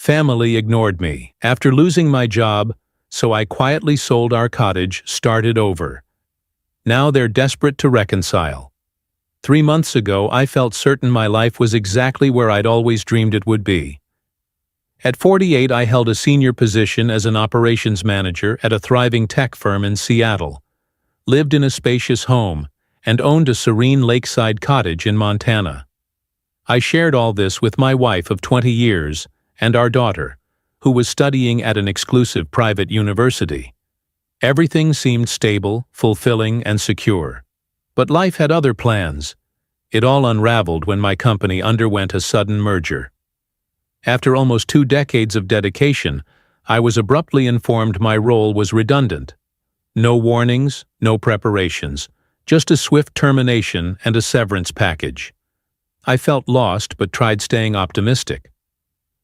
Family ignored me. After losing my job, so I quietly sold our cottage, started over. Now they're desperate to reconcile. 3 months ago, I felt certain my life was exactly where I'd always dreamed it would be. At 48, I held a senior position as an operations manager at a thriving tech firm in Seattle, lived in a spacious home, and owned a serene lakeside cottage in Montana. I shared all this with my wife of 20 years and our daughter, who was studying at an exclusive private university. Everything seemed stable, fulfilling, and secure. But life had other plans. It all unraveled when my company underwent a sudden merger. After almost 2 decades of dedication, I was abruptly informed my role was redundant. No warnings, no preparations, just a swift termination and a severance package. I felt lost but tried staying optimistic.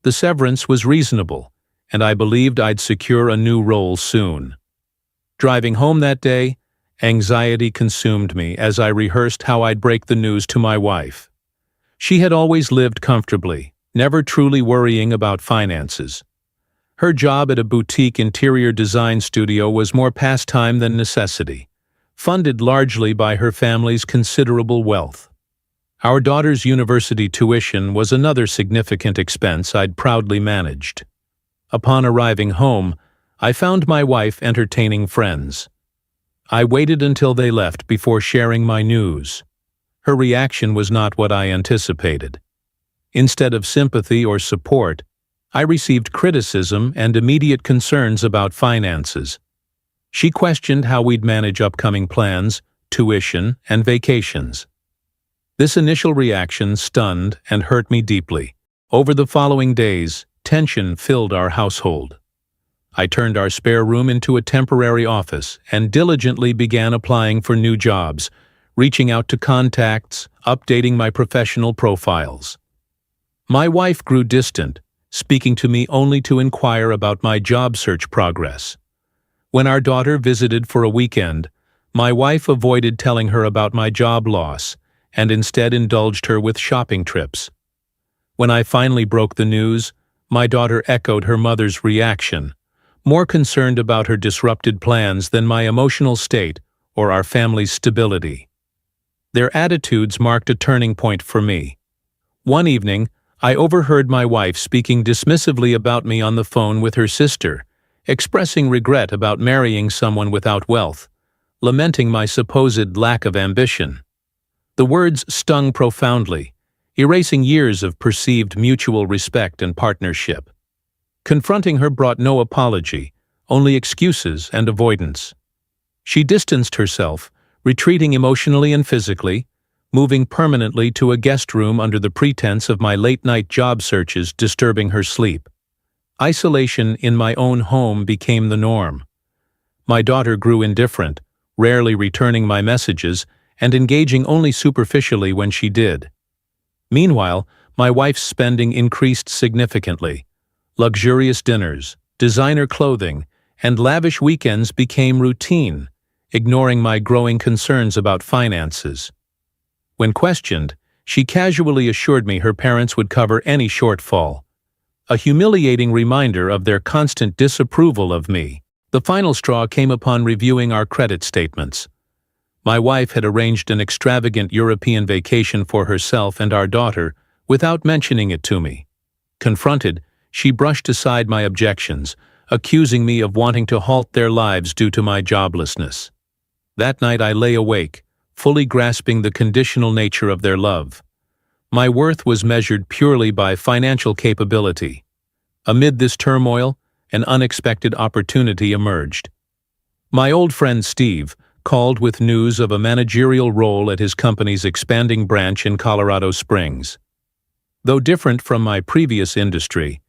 The severance was reasonable, and I believed I'd secure a new role soon. Driving home that day, anxiety consumed me as I rehearsed how I'd break the news to my wife. She had always lived comfortably, never truly worrying about finances. Her job at a boutique interior design studio was more pastime than necessity, funded largely by her family's considerable wealth. Our daughter's university tuition was another significant expense I'd proudly managed. Upon arriving home, I found my wife entertaining friends. I waited until they left before sharing my news. Her reaction was not what I anticipated. Instead of sympathy or support, I received criticism and immediate concerns about finances. She questioned how we'd manage upcoming plans, tuition, and vacations. This initial reaction stunned and hurt me deeply. Over the following days, tension filled our household. I turned our spare room into a temporary office and diligently began applying for new jobs, reaching out to contacts, updating my professional profiles. My wife grew distant, speaking to me only to inquire about my job search progress. When our daughter visited for a weekend, my wife avoided telling her about my job loss and instead indulged her with shopping trips. When I finally broke the news, my daughter echoed her mother's reaction, more concerned about her disrupted plans than my emotional state or our family's stability. Their attitudes marked a turning point for me. One evening, I overheard my wife speaking dismissively about me on the phone with her sister, expressing regret about marrying someone without wealth, lamenting my supposed lack of ambition. The words stung profoundly, erasing years of perceived mutual respect and partnership. Confronting her brought no apology, only excuses and avoidance. She distanced herself, retreating emotionally and physically, moving permanently to a guest room under the pretense of my late-night job searches disturbing her sleep. Isolation in my own home became the norm. My daughter grew indifferent, rarely returning my messages and engaging only superficially when she did. Meanwhile, my wife's spending increased significantly. Luxurious dinners, designer clothing, and lavish weekends became routine, ignoring my growing concerns about finances. When questioned, she casually assured me her parents would cover any shortfall, a humiliating reminder of their constant disapproval of me. The final straw came upon reviewing our credit statements. My wife had arranged an extravagant European vacation for herself and our daughter without mentioning it to me. Confronted, she brushed aside my objections, accusing me of wanting to halt their lives due to my joblessness. That night I lay awake, fully grasping the conditional nature of their love. My worth was measured purely by financial capability. Amid this turmoil, an unexpected opportunity emerged. My old friend Steve called with news of a managerial role at his company's expanding branch in Colorado Springs. Though different from my previous industry,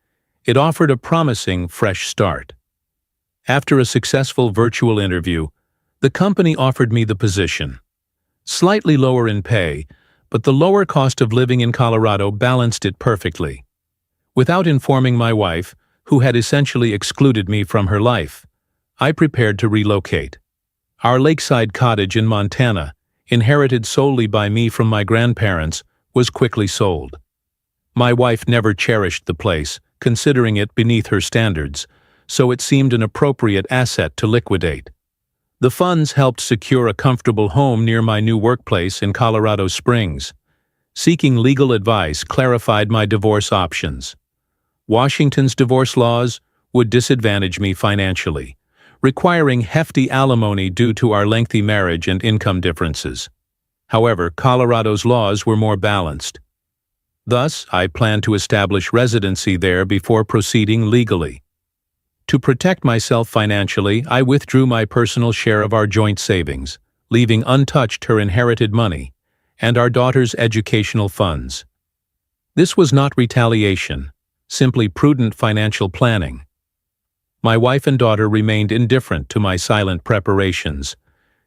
it offered a promising fresh start. After a successful virtual interview, the company offered me the position. Slightly lower in pay, but the lower cost of living in Colorado balanced it perfectly. Without informing my wife, who had essentially excluded me from her life, I prepared to relocate. Our lakeside cottage in Montana, inherited solely by me from my grandparents, was quickly sold. My wife never cherished the place, considering it beneath her standards, so it seemed an appropriate asset to liquidate. The funds helped secure a comfortable home near my new workplace in Colorado Springs. Seeking legal advice clarified my divorce options. Washington's divorce laws would disadvantage me financially, requiring hefty alimony due to our lengthy marriage and income differences. However, Colorado's laws were more balanced. Thus, I planned to establish residency there before proceeding legally. To protect myself financially, I withdrew my personal share of our joint savings, leaving untouched her inherited money and our daughter's educational funds. This was not retaliation, simply prudent financial planning. My wife and daughter remained indifferent to my silent preparations,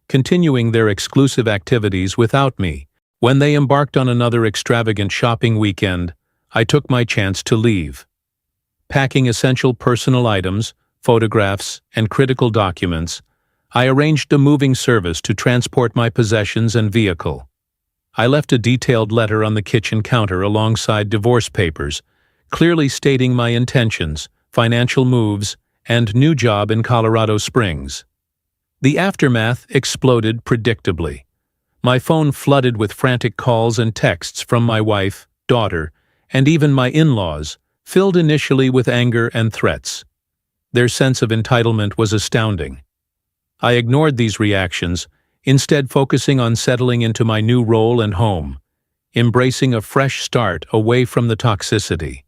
continuing their exclusive activities without me. When they embarked on another extravagant shopping weekend, I took my chance to leave. Packing essential personal items, photographs, and critical documents, I arranged a moving service to transport my possessions and vehicle. I left a detailed letter on the kitchen counter alongside divorce papers, clearly stating my intentions, financial moves, and new job in Colorado Springs. The aftermath exploded predictably. My phone flooded with frantic calls and texts from my wife, daughter, and even my in-laws, filled initially with anger and threats. Their sense of entitlement was astounding. I ignored these reactions, instead focusing on settling into my new role and home, embracing a fresh start away from the toxicity.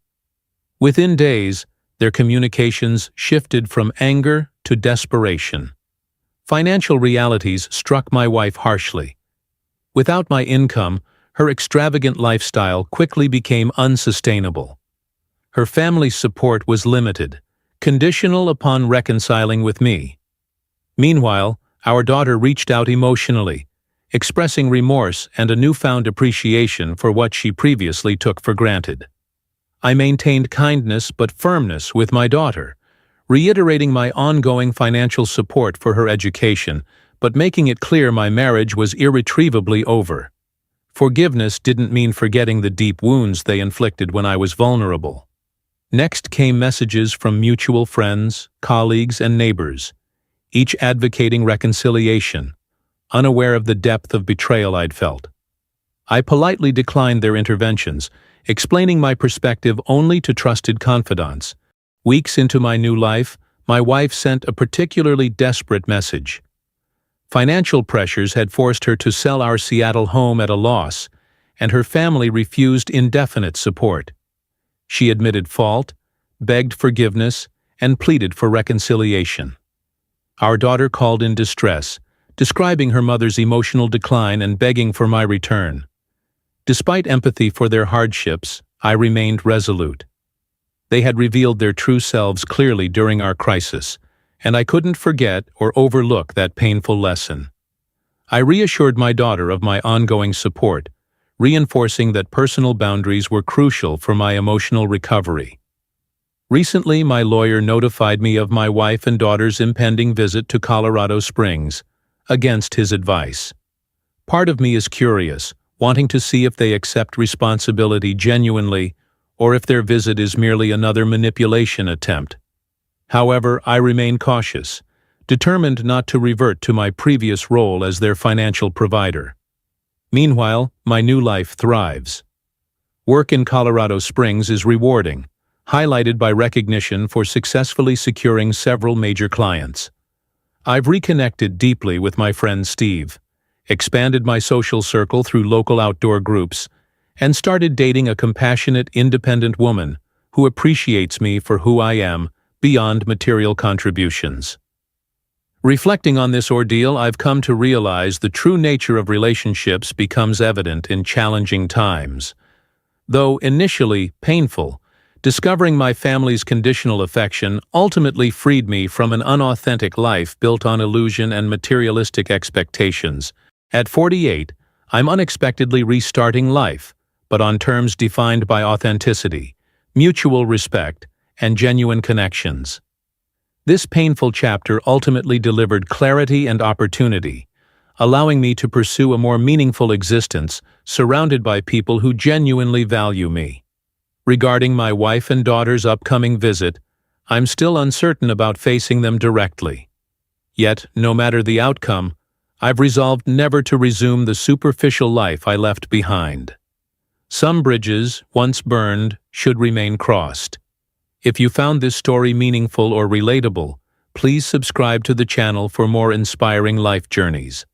Within days, their communications shifted from anger to desperation. Financial realities struck my wife harshly. Without my income, her extravagant lifestyle quickly became unsustainable. Her family's support was limited, conditional upon reconciling with me. Meanwhile, our daughter reached out emotionally, expressing remorse and a newfound appreciation for what she previously took for granted. I maintained kindness but firmness with my daughter, reiterating my ongoing financial support for her education, but making it clear my marriage was irretrievably over. Forgiveness didn't mean forgetting the deep wounds they inflicted when I was vulnerable. Next came messages from mutual friends, colleagues, and neighbors, each advocating reconciliation, unaware of the depth of betrayal I'd felt. I politely declined their interventions, explaining my perspective only to trusted confidants. Weeks into my new life, my wife sent a particularly desperate message. Financial pressures had forced her to sell our Seattle home at a loss, and her family refused indefinite support. She admitted fault, begged forgiveness, and pleaded for reconciliation. Our daughter called in distress, describing her mother's emotional decline and begging for my return. Despite empathy for their hardships, I remained resolute. They had revealed their true selves clearly during our crisis, and I couldn't forget or overlook that painful lesson. I reassured my daughter of my ongoing support, reinforcing that personal boundaries were crucial for my emotional recovery. Recently, my lawyer notified me of my wife and daughter's impending visit to Colorado Springs, against his advice. Part of me is curious, wanting to see if they accept responsibility genuinely, or if their visit is merely another manipulation attempt. However, I remain cautious, determined not to revert to my previous role as their financial provider. Meanwhile, my new life thrives. Work in Colorado Springs is rewarding, highlighted by recognition for successfully securing several major clients. I've reconnected deeply with my friend Steve, expanded my social circle through local outdoor groups, and started dating a compassionate, independent woman who appreciates me for who I am beyond material contributions. Reflecting on this ordeal, I've come to realize the true nature of relationships becomes evident in challenging times. Though initially painful, discovering my family's conditional affection ultimately freed me from an unauthentic life built on illusion and materialistic expectations. At 48, I'm unexpectedly restarting life, but on terms defined by authenticity, mutual respect, and genuine connections. This painful chapter ultimately delivered clarity and opportunity, allowing me to pursue a more meaningful existence surrounded by people who genuinely value me. Regarding my wife and daughter's upcoming visit, I'm still uncertain about facing them directly. Yet, no matter the outcome, I've resolved never to resume the superficial life I left behind. Some bridges, once burned, should remain crossed. If you found this story meaningful or relatable, please subscribe to the channel for more inspiring life journeys.